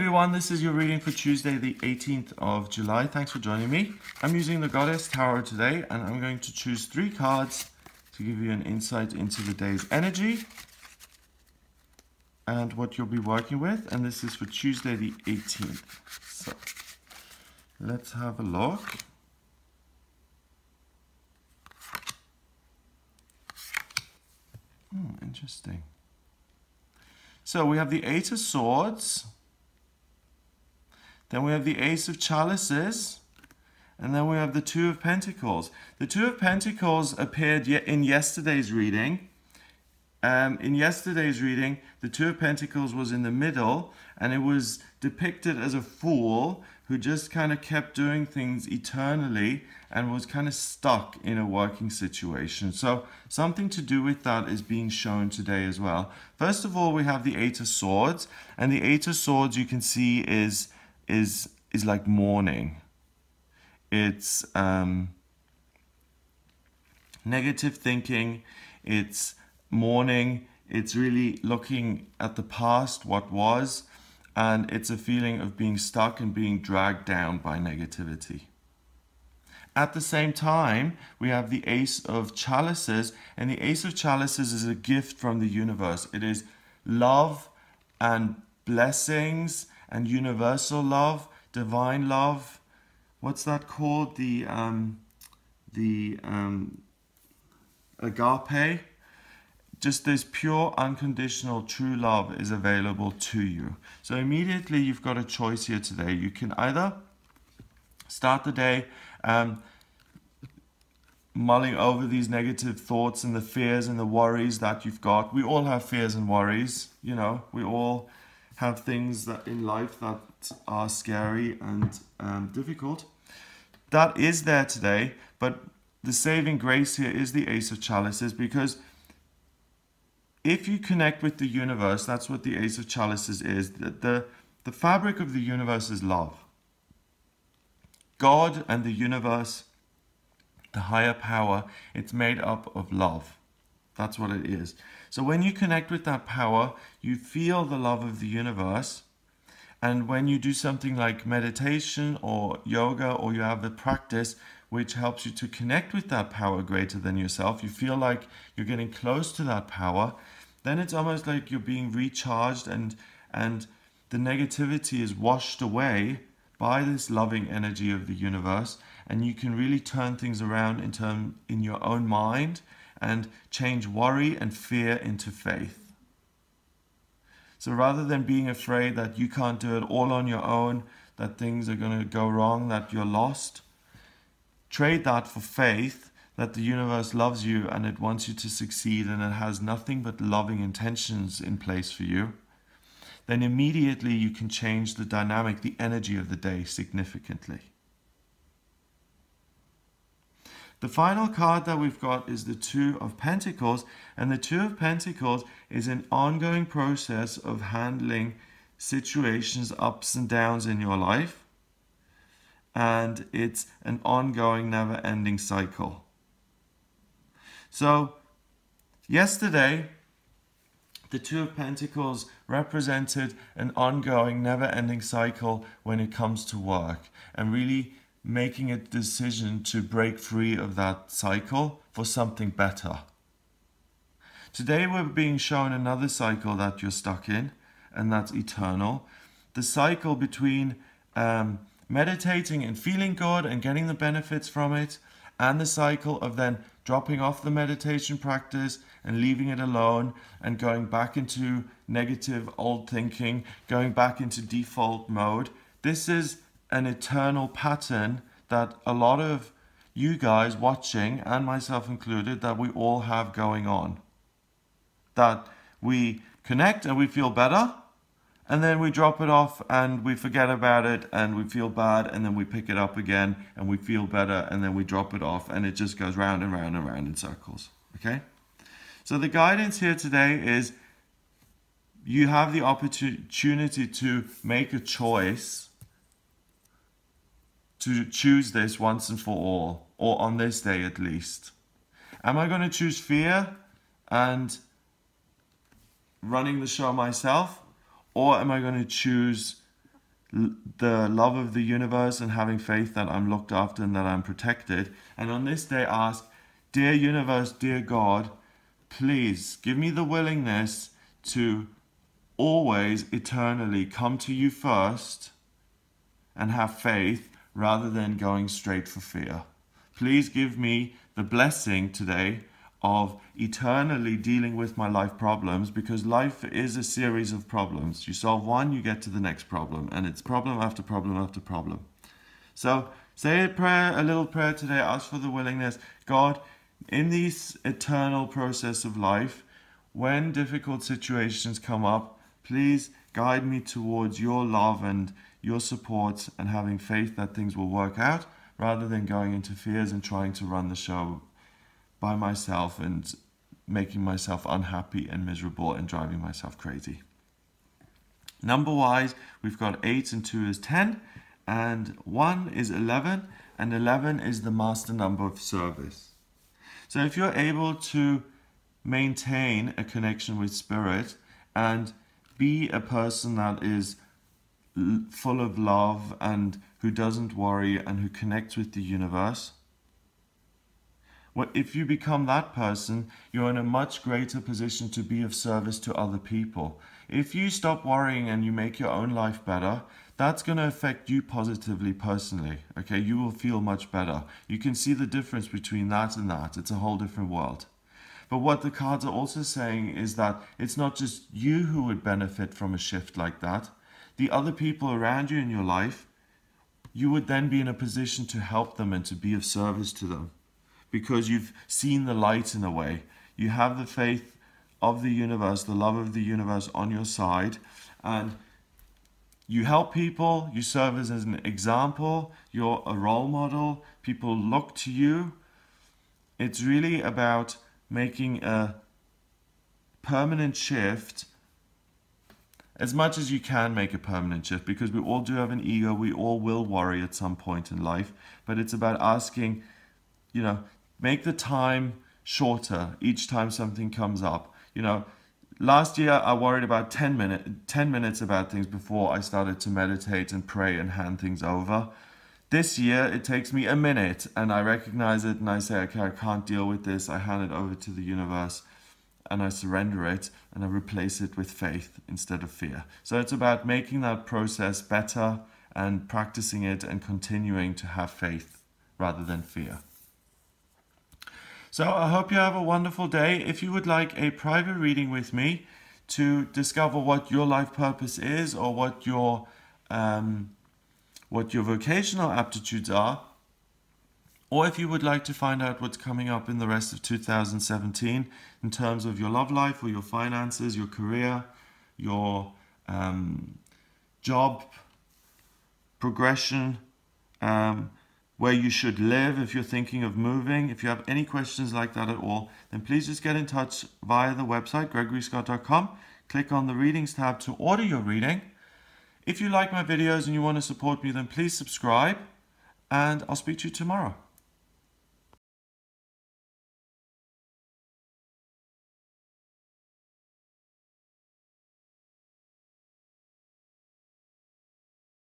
everyone, this is your reading for Tuesday the 18th of July. Thanks for joining me. I'm using the Goddess Tarot today and I'm going to choose 3 cards to give you an insight into the day's energy and what you'll be working with, and this is for Tuesday the 18th. So let's have a look. Interesting. So we have the 8 of Swords, then we have the Ace of Chalices, and then we have the 2 of Pentacles. The 2 of Pentacles appeared in yesterday's reading. In yesterday's reading, the 2 of Pentacles was in the middle, and it was depicted as a fool who just kind of kept doing things eternally and was kind of stuck in a working situation. So something to do with that is being shown today as well. First of all, we have the 8 of Swords, and the 8 of Swords you can see is like mourning. It's negative thinking, it's mourning, it's really looking at the past, what was, and it's a feeling of being stuck and being dragged down by negativity. At the same time, we have the Ace of Chalices, and the Ace of Chalices is a gift from the universe. It is love and blessings and universal love, divine love. What's that called? The agape. Just this pure, unconditional, true love is available to you. So immediately you've got a choice here today. You can either start the day mulling over these negative thoughts and the fears and the worries that you've got. We all have fears and worries, you know. We all have things that in life that are scary and difficult. That is there today, but the saving grace here is the Ace of Chalices, because if you connect with the universe, that's what the Ace of Chalices is. The fabric of the universe is love. God and the universe, the higher power, it's made up of love. That's what it is. So when you connect with that power, you feel the love of the universe. And when you do something like meditation or yoga, or you have a practice which helps you to connect with that power greater than yourself, you feel like you're getting close to that power, then it's almost like you're being recharged, and the negativity is washed away by this loving energy of the universe, and you can really turn things around in your own mind and change worry and fear into faith. So rather than being afraid that you can't do it all on your own, that things are going to go wrong, that you're lost, trade that for faith that the universe loves you and it wants you to succeed, and it has nothing but loving intentions in place for you. Then immediately you can change the dynamic, the energy of the day significantly. The final card that we've got is the 2 of Pentacles, and the 2 of Pentacles is an ongoing process of handling situations, ups and downs in your life, and it's an ongoing, never-ending cycle. So yesterday, the 2 of Pentacles represented an ongoing, never-ending cycle when it comes to work, and really making a decision to break free of that cycle for something better. Today we're being shown another cycle that you're stuck in, and that's eternal. The cycle between meditating and feeling good and getting the benefits from it, and the cycle of then dropping off the meditation practice and leaving it alone and going back into negative old thinking, going back into default mode. This is an eternal pattern that a lot of you guys watching, and myself included, that we all have going on. That we connect and we feel better, and then we drop it off and we forget about it and we feel bad, and then we pick it up again and we feel better, and then we drop it off, and it just goes round and round and round in circles. Okay? So the guidance here today is you have the opportunity to make a choice to choose this once and for all, or on this day at least. Am I going to choose fear and running the show myself, or am I going to choose the love of the universe and having faith that I'm looked after and that I'm protected. And on this day ask, dear universe, dear God, please give me the willingness to always eternally come to you first and have faith rather than going straight for fear. Please give me the blessing today of eternally dealing with my life problems, because life is a series of problems. You solve one, you get to the next problem, and it's problem after problem after problem. So say a little prayer today, ask for the willingness. God, in this eternal process of life, when difficult situations come up, please guide me towards your love and your support and having faith that things will work out, rather than going into fears and trying to run the show by myself and making myself unhappy and miserable and driving myself crazy. Number wise, we've got 8 and 2 is 10, and 1 is 11, and 11 is the master number of service. So if you're able to maintain a connection with spirit and be a person that is full of love and who doesn't worry and who connects with the universe, if you become that person, you're in a much greater position to be of service to other people. If you stop worrying and you make your own life better, that's going to affect you positively personally. Okay, you will feel much better. You can see the difference between that and that. It's a whole different world. But what the cards are also saying is that it's not just you who would benefit from a shift like that. The other people around you in your life, you would then be in a position to help them and to be of service to them, because you've seen the light in a way. You have the faith of the universe, the love of the universe on your side, and you help people, you serve as an example, you're a role model, people look to you. It's really about making a permanent shift, as much as you can make a permanent shift, because we all do have an ego, we all will worry at some point in life, but it's about asking, make the time shorter each time something comes up. Last year I worried about 10 minutes about things before I started to meditate and pray and hand things over. This year it takes me a minute and I recognize it and I say, okay, I can't deal with this. I hand it over to the universe and I surrender it and I replace it with faith instead of fear. So it's about making that process better and practicing it and continuing to have faith rather than fear. So I hope you have a wonderful day. If you would like a private reading with me to discover what your life purpose is, or what your vocational aptitudes are, or if you would like to find out what's coming up in the rest of 2017 in terms of your love life or your finances, your career, your job progression, where you should live if you're thinking of moving. If you have any questions like that at all, then please just get in touch via the website, gregoryscott.com. Click on the readings tab to order your reading. If you like my videos and you want to support me, then please subscribe, and I'll speak to you tomorrow.